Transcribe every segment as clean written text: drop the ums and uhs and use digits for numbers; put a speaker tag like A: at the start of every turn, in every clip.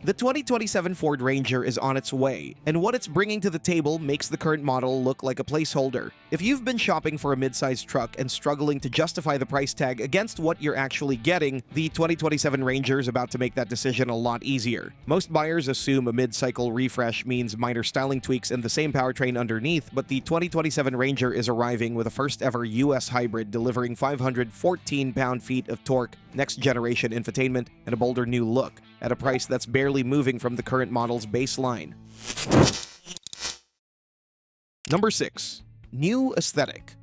A: The 2027 Ford Ranger is on its way, and what it's bringing to the table makes the current model look like a placeholder. If you've been shopping for a midsize truck and struggling to justify the price tag against what you're actually getting, the 2027 Ranger is about to make that decision a lot easier. Most buyers assume a mid-cycle refresh means minor styling tweaks and the same powertrain underneath, but the 2027 Ranger is arriving with a first-ever US hybrid delivering 514 pound-feet of torque, next-generation infotainment, and a bolder new look, at a price that's barely moving from the current model's baseline. Number 6. New aesthetic.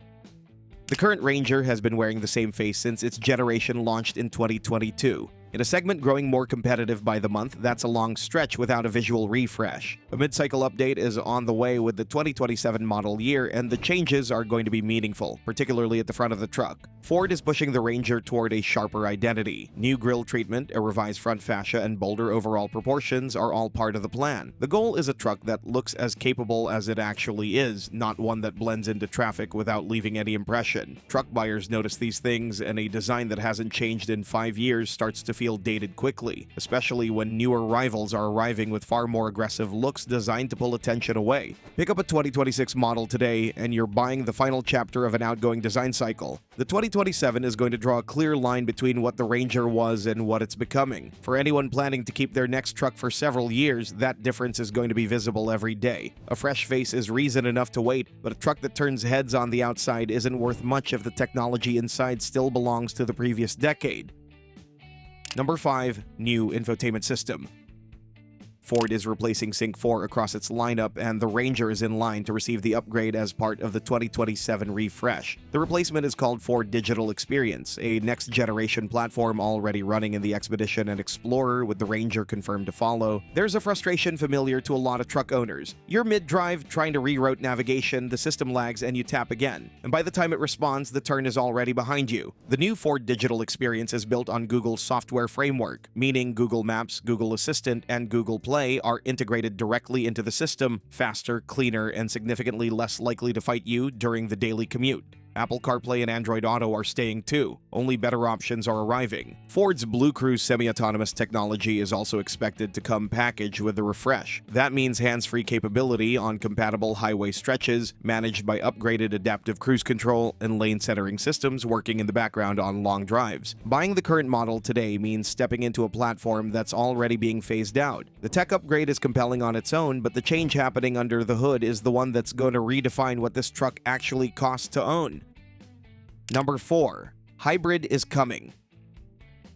A: The current Ranger has been wearing the same face since its generation launched in 2022. In a segment growing more competitive by the month, that's a long stretch without a visual refresh. A mid-cycle update is on the way with the 2027 model year, and the changes are going to be meaningful, particularly at the front of the truck. Ford is pushing the Ranger toward a sharper identity. New grille treatment, a revised front fascia, and bolder overall proportions are all part of the plan. The goal is a truck that looks as capable as it actually is, not one that blends into traffic without leaving any impression. Truck buyers notice these things, and a design that hasn't changed in 5 years starts to feel dated quickly, especially when newer rivals are arriving with far more aggressive looks designed to pull attention away. Pick up a 2026 model today and you're buying the final chapter of an outgoing design cycle. The 2027 is going to draw a clear line between what the Ranger was and what it's becoming. For anyone planning to keep their next truck for several years, that difference is going to be visible every day. A fresh face is reason enough to wait, but a truck that turns heads on the outside isn't worth much if the technology inside still belongs to the previous decade. Number 5. New infotainment system. Ford is replacing Sync 4 across its lineup, and the Ranger is in line to receive the upgrade as part of the 2027 refresh. The replacement is called Ford Digital Experience, a next-generation platform already running in the Expedition and Explorer, with the Ranger confirmed to follow. There's a frustration familiar to a lot of truck owners. You're mid-drive trying to reroute navigation, the system lags, and you tap again. And by the time it responds, the turn is already behind you. The new Ford Digital Experience is built on Google's software framework, meaning Google Maps, Google Assistant, and Google Play are integrated directly into the system, faster, cleaner, and significantly less likely to fight you during the daily commute. Apple CarPlay and Android Auto are staying too. Only better options are arriving. Ford's Blue Cruise semi-autonomous technology is also expected to come packaged with the refresh. That means hands-free capability on compatible highway stretches, managed by upgraded adaptive cruise control and lane centering systems working in the background on long drives. Buying the current model today means stepping into a platform that's already being phased out. The tech upgrade is compelling on its own, but the change happening under the hood is the one that's going to redefine what this truck actually costs to own. Number 4. Hybrid is coming.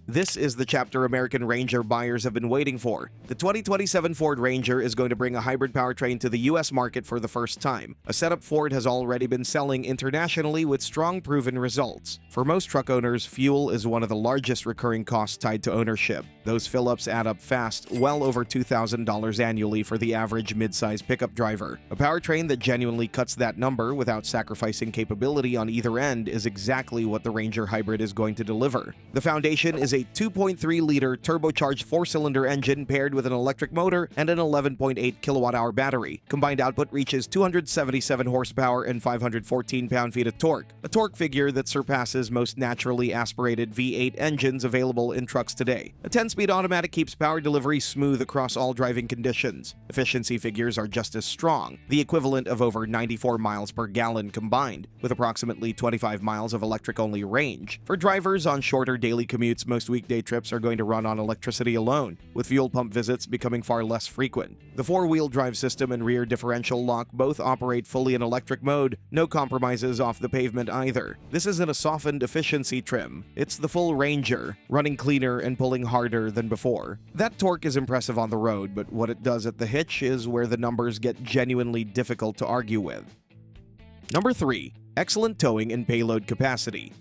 A: This is the chapter American Ranger buyers have been waiting for. The 2027 Ford Ranger is going to bring a hybrid powertrain to the US market for the first time, a setup Ford has already been selling internationally with strong proven results. For most truck owners, fuel is one of the largest recurring costs tied to ownership. Those fill-ups add up fast, well over $2,000 annually for the average mid-size pickup driver. A powertrain that genuinely cuts that number without sacrificing capability on either end is exactly what the Ranger Hybrid is going to deliver. The foundation is a 2.3-liter turbocharged 4-cylinder engine paired with an electric motor and an 11.8 kilowatt-hour battery. Combined output reaches 277 horsepower and 514 pound-feet of torque, a torque figure that surpasses most naturally aspirated V8 engines available in trucks today. A 10-speed automatic keeps power delivery smooth across all driving conditions. Efficiency figures are just as strong, the equivalent of over 94 miles per gallon combined, with approximately 25 miles of electric-only range. For drivers on shorter daily commutes, most weekday trips are going to run on electricity alone, with fuel pump visits becoming far less frequent. The four-wheel drive system and rear differential lock both operate fully in electric mode, no compromises off the pavement either. This isn't a softened efficiency trim, it's the full Ranger, running cleaner and pulling harder than before. That torque is impressive on the road, but what it does at the hitch is where the numbers get genuinely difficult to argue with. Number 3. Excellent towing and payload capacity.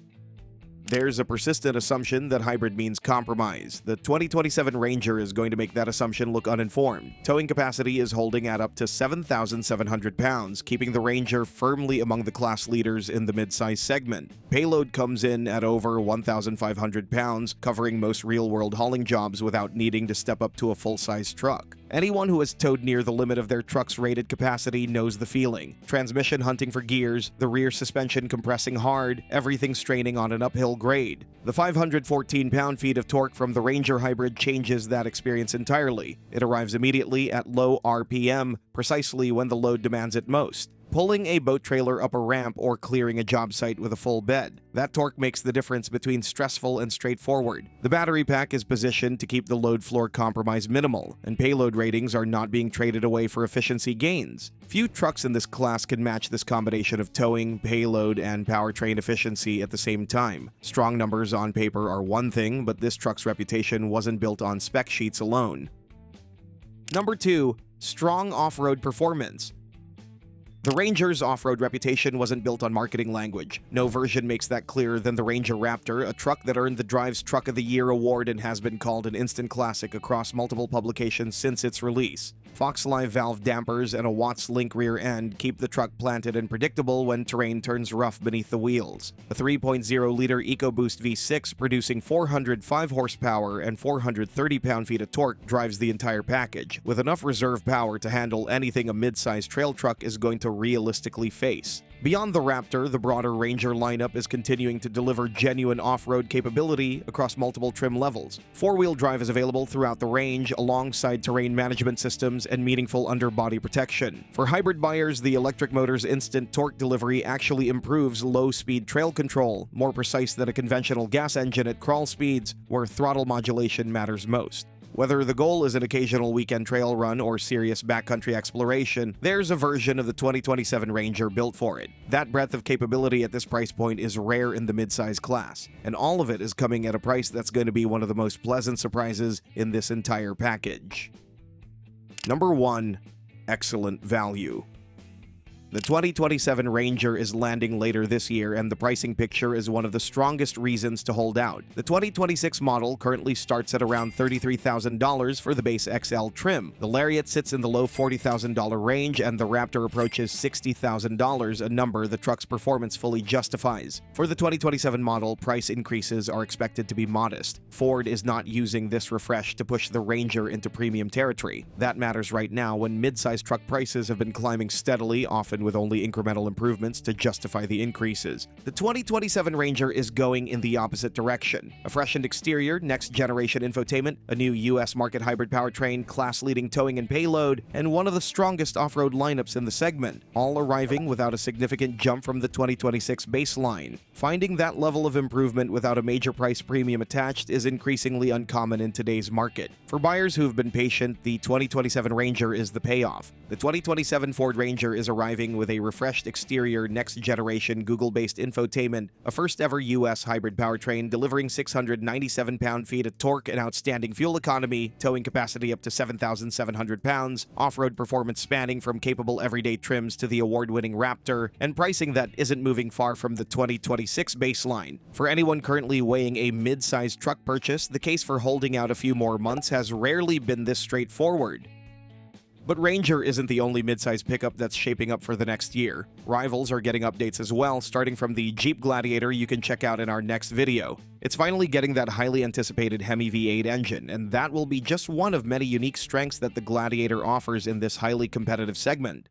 A: There's a persistent assumption that hybrid means compromise. The 2027 Ranger is going to make that assumption look uninformed. Towing capacity is holding at up to 7,700 pounds, keeping the Ranger firmly among the class leaders in the midsize segment. Payload comes in at over 1,500 pounds, covering most real-world hauling jobs without needing to step up to a full-size truck. Anyone who has towed near the limit of their truck's rated capacity knows the feeling. Transmission hunting for gears, the rear suspension compressing hard, everything straining on an uphill grade. The 514 pound-feet of torque from the Ranger Hybrid changes that experience entirely. It arrives immediately at low RPM, precisely when the load demands it most. Pulling a boat trailer up a ramp or clearing a job site with a full bed. That torque makes the difference between stressful and straightforward. The battery pack is positioned to keep the load floor compromise minimal, and payload ratings are not being traded away for efficiency gains. Few trucks in this class can match this combination of towing, payload, and powertrain efficiency at the same time. Strong numbers on paper are one thing, but this truck's reputation wasn't built on spec sheets alone. Number 2. Strong off-road performance. The Ranger's off-road reputation wasn't built on marketing language. No version makes that clearer than the Ranger Raptor, a truck that earned the Drive's Truck of the Year award and has been called an instant classic across multiple publications since its release. Fox Live valve dampers and a Watts Link rear end keep the truck planted and predictable when terrain turns rough beneath the wheels. A 3.0-liter EcoBoost V6 producing 405 horsepower and 430 pound-feet of torque drives the entire package, with enough reserve power to handle anything a mid-size trail truck is going to realistically face. Beyond the Raptor, the broader Ranger lineup is continuing to deliver genuine off-road capability across multiple trim levels. Four-wheel drive is available throughout the range, alongside terrain management systems and meaningful underbody protection. For hybrid buyers, the electric motor's instant torque delivery actually improves low-speed trail control, more precise than a conventional gas engine at crawl speeds, where throttle modulation matters most. Whether the goal is an occasional weekend trail run or serious backcountry exploration, there's a version of the 2027 Ranger built for it. That breadth of capability at this price point is rare in the midsize class, and all of it is coming at a price that's going to be one of the most pleasant surprises in this entire package. Number 1. Excellent value. The 2027 Ranger is landing later this year, and the pricing picture is one of the strongest reasons to hold out. The 2026 model currently starts at around $33,000 for the base XL trim. The Lariat sits in the low $40,000 range, and the Raptor approaches $60,000, a number the truck's performance fully justifies. For the 2027 model, price increases are expected to be modest. Ford is not using this refresh to push the Ranger into premium territory. That matters right now when mid-size truck prices have been climbing steadily, often with only incremental improvements to justify the increases. The 2027 Ranger is going in the opposite direction. A freshened exterior, next-generation infotainment, a new US market hybrid powertrain, class-leading towing and payload, and one of the strongest off-road lineups in the segment, all arriving without a significant jump from the 2026 baseline. Finding that level of improvement without a major price premium attached is increasingly uncommon in today's market. For buyers who've been patient, the 2027 Ranger is the payoff. The 2027 Ford Ranger is arriving with a refreshed exterior, next-generation Google-based infotainment, a first-ever US hybrid powertrain delivering 697 pound-feet of torque and outstanding fuel economy, towing capacity up to 7,700 pounds, off-road performance spanning from capable everyday trims to the award-winning Raptor, and pricing that isn't moving far from the 2026 baseline. For anyone currently weighing a mid-sized truck purchase, the case for holding out a few more months has rarely been this straightforward. But Ranger isn't the only midsize pickup that's shaping up for the next year. Rivals are getting updates as well, starting from the Jeep Gladiator you can check out in our next video. It's finally getting that highly anticipated Hemi V8 engine, and that will be just one of many unique strengths that the Gladiator offers in this highly competitive segment.